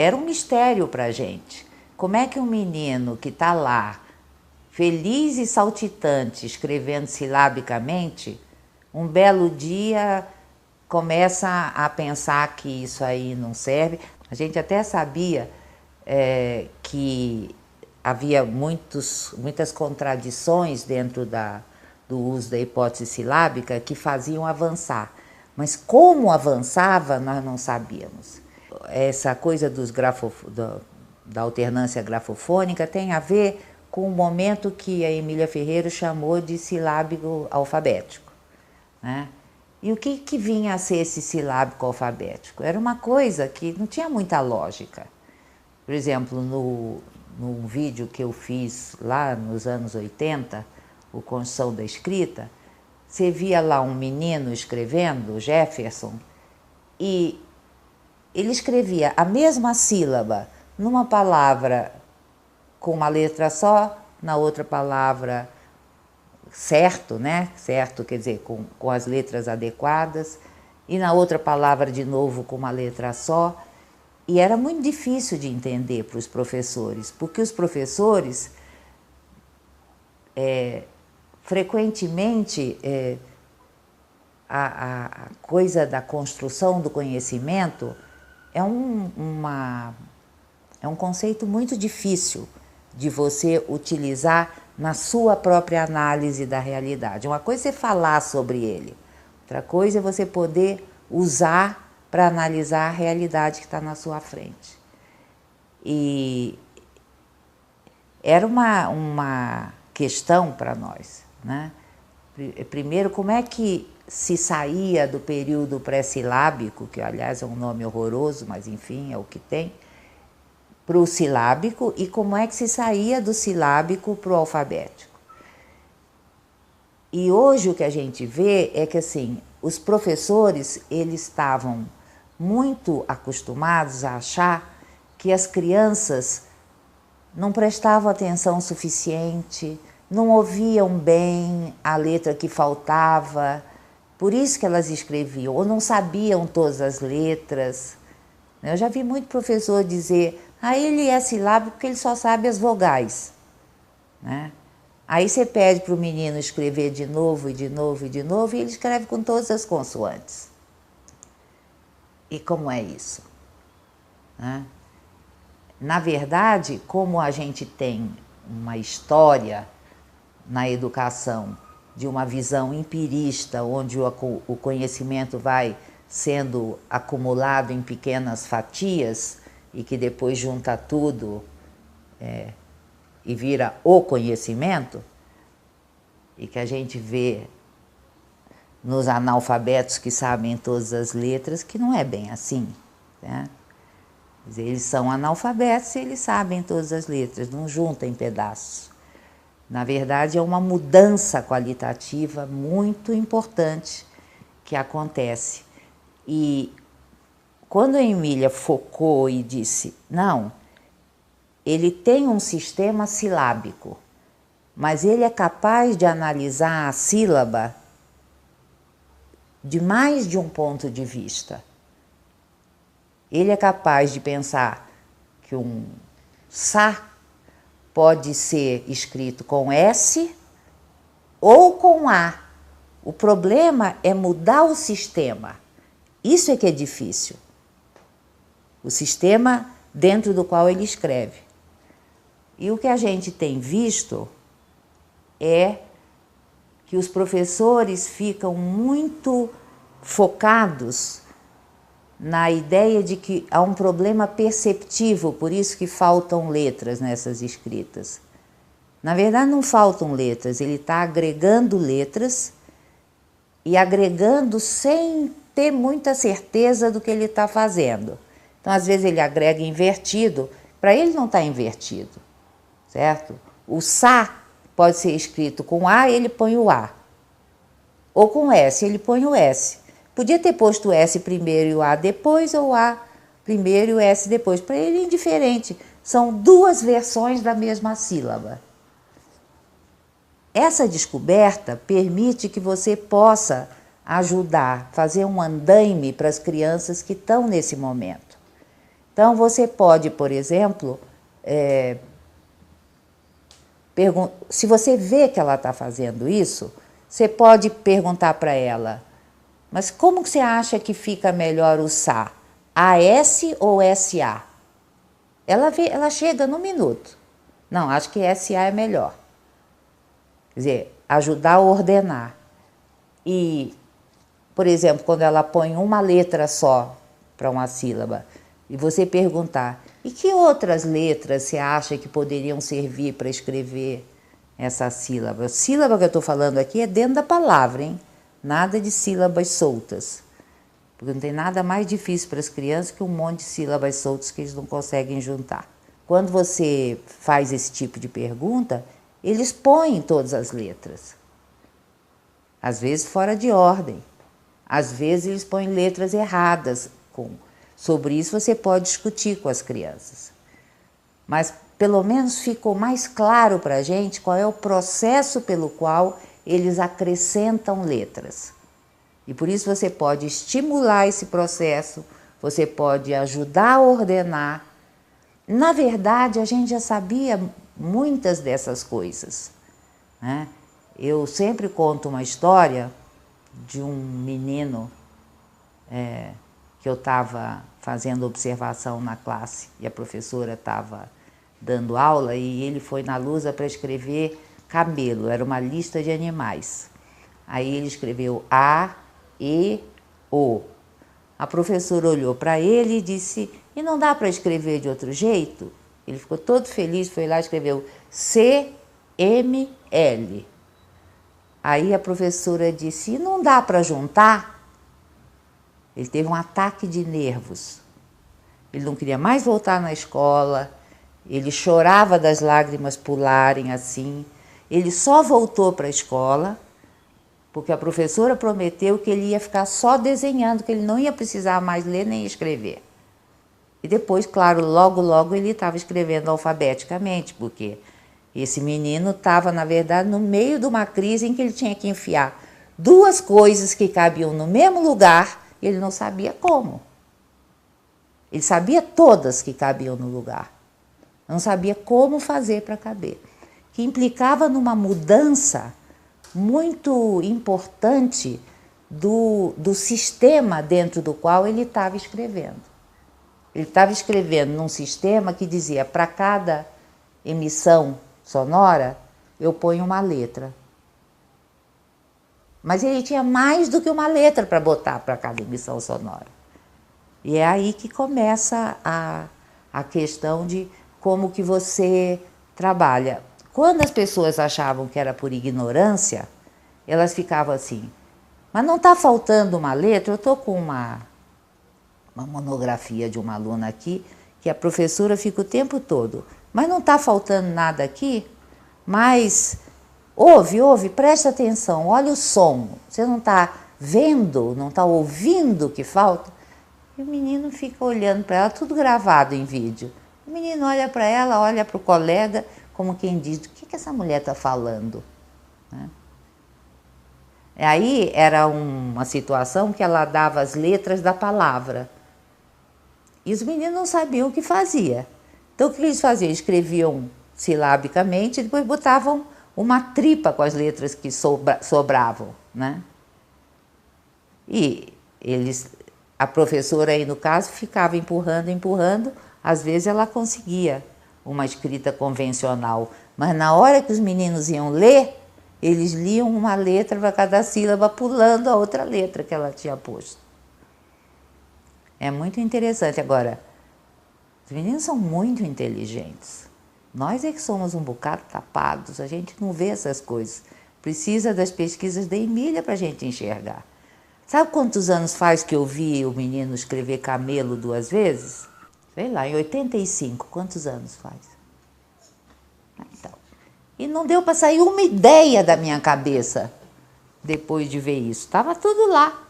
era um mistério para a gente. Como é que um menino que está lá, feliz e saltitante, escrevendo silabicamente, um belo dia começa a pensar que isso aí não serve? A gente até sabia que havia muitas contradições dentro do uso da hipótese silábica que faziam avançar. Mas como avançava, nós não sabíamos. Essa coisa da alternância grafofônica tem a ver com o momento que a Emília Ferreira chamou de silábico alfabético, né? E o que vinha a ser esse silábico alfabético? Era uma coisa que não tinha muita lógica. Por exemplo, no vídeo que eu fiz lá nos anos 80, o Construção da Escrita, você via lá um menino escrevendo, Jefferson, e ele escrevia a mesma sílaba numa palavra com uma letra só, na outra palavra certo, né? Certo quer dizer com as letras adequadas, e na outra palavra de novo com uma letra só. E era muito difícil de entender para os professores, porque os professores frequentemente a coisa da construção do conhecimento é um conceito muito difícil de você utilizar na sua própria análise da realidade. Uma coisa é você falar sobre ele, outra coisa é você poder usar para analisar a realidade que está na sua frente. E era uma questão para nós, né? Primeiro, como é que se saía do período pré-silábico, que aliás é um nome horroroso, mas enfim, é o que tem, para o silábico, e como é que se saía do silábico para o alfabético. E hoje o que a gente vê é que assim, os professores eles estavam muito acostumados a achar que as crianças não prestavam atenção suficiente, não ouviam bem a letra que faltava, por isso que elas escreviam, ou não sabiam todas as letras. Eu já vi muito professor dizer, ele é silábico porque ele só sabe as vogais, né? Aí você pede para o menino escrever de novo, e de novo, e de novo, e ele escreve com todas as consoantes. E como é isso? Né? Na verdade, como a gente tem uma história na educação de uma visão empirista, onde o conhecimento vai sendo acumulado em pequenas fatias e que depois junta tudo e vira o conhecimento, e que a gente vê nos analfabetos que sabem todas as letras, que não é bem assim, né? Quer dizer, eles são analfabetos e eles sabem todas as letras, não juntam em pedaços. Na verdade, é uma mudança qualitativa muito importante que acontece. E quando a Emília focou e disse, não, ele tem um sistema silábico, mas ele é capaz de analisar a sílaba de mais de um ponto de vista. Ele é capaz de pensar que um sa pode ser escrito com S ou com A. O problema é mudar o sistema. Isso é que é difícil. O sistema dentro do qual ele escreve. E o que a gente tem visto é que os professores ficam muito focados na ideia de que há um problema perceptivo, por isso que faltam letras nessas escritas. Na verdade, não faltam letras, ele está agregando letras e agregando sem ter muita certeza do que ele está fazendo. Então, às vezes, ele agrega invertido, para ele não está invertido, certo? O sa pode ser escrito com A, ele põe o A. Ou com S, ele põe o S. Podia ter posto o S primeiro e o A depois, ou o A primeiro e o S depois. Para ele é indiferente. São duas versões da mesma sílaba. Essa descoberta permite que você possa ajudar, fazer um andaime para as crianças que estão nesse momento. Então, você pode, por exemplo, se você vê que ela está fazendo isso, você pode perguntar para ela, mas como que você acha que fica melhor o SA? AS ou SA? Ela chega no minuto. Não, acho que SA é melhor. Quer dizer, ajudar a ordenar. E, por exemplo, quando ela põe uma letra só para uma sílaba, e você perguntar, e que outras letras você acha que poderiam servir para escrever essa sílaba? A sílaba que eu estou falando aqui é dentro da palavra, hein? Nada de sílabas soltas. Porque não tem nada mais difícil para as crianças que um monte de sílabas soltas que eles não conseguem juntar. Quando você faz esse tipo de pergunta, eles põem todas as letras. Às vezes fora de ordem. Às vezes eles põem letras erradas. Sobre isso você pode discutir com as crianças. Mas pelo menos ficou mais claro para a gente qual é o processo pelo qual eles acrescentam letras. E por isso você pode estimular esse processo, você pode ajudar a ordenar. Na verdade, a gente já sabia muitas dessas coisas, né? Eu sempre conto uma história de um menino que eu estava fazendo observação na classe e a professora estava dando aula e ele foi na lousa para escrever camelo, era uma lista de animais. Aí ele escreveu A, E, O. A professora olhou para ele e disse, e não dá para escrever de outro jeito? Ele ficou todo feliz, foi lá e escreveu C, M, L. Aí a professora disse, e não dá para juntar? Ele teve um ataque de nervos. Ele não queria mais voltar na escola, ele chorava das lágrimas pularem assim. Ele só voltou para a escola porque a professora prometeu que ele ia ficar só desenhando, que ele não ia precisar mais ler nem escrever. E depois, claro, logo ele estava escrevendo alfabeticamente, porque esse menino estava, na verdade, no meio de uma crise em que ele tinha que enfiar duas coisas que cabiam no mesmo lugar e ele não sabia como. Ele sabia todas que cabiam no lugar, não sabia como fazer para caber, que implicava numa mudança muito importante do sistema dentro do qual ele estava escrevendo. Ele estava escrevendo num sistema que dizia, para cada emissão sonora, eu ponho uma letra. Mas ele tinha mais do que uma letra para botar para cada emissão sonora. E é aí que começa a questão de como que você trabalha. Quando as pessoas achavam que era por ignorância, elas ficavam assim, mas não está faltando uma letra? Eu estou com uma monografia de uma aluna aqui, que a professora fica o tempo todo, mas não está faltando nada aqui? Mas ouve, presta atenção, olha o som, você não está vendo, não está ouvindo o que falta? E o menino fica olhando para ela, tudo gravado em vídeo. O menino olha para ela, olha para o colega, como quem diz, o que essa mulher está falando? Né? Aí era uma situação que ela dava as letras da palavra. E os meninos não sabiam o que fazia. Então o que eles faziam? Escreviam silabicamente e depois botavam uma tripa com as letras que sobravam. Né? E a professora aí no caso ficava empurrando, às vezes ela conseguia uma escrita convencional, mas na hora que os meninos iam ler, eles liam uma letra para cada sílaba, pulando a outra letra que ela tinha posto. É muito interessante. Agora, os meninos são muito inteligentes. Nós é que somos um bocado tapados, a gente não vê essas coisas. Precisa das pesquisas da Emília para a gente enxergar. Sabe quantos anos faz que eu vi o menino escrever camelo 2 vezes? Sei lá, em 85, quantos anos faz? Então, e não deu para sair uma ideia da minha cabeça depois de ver isso. Estava tudo lá.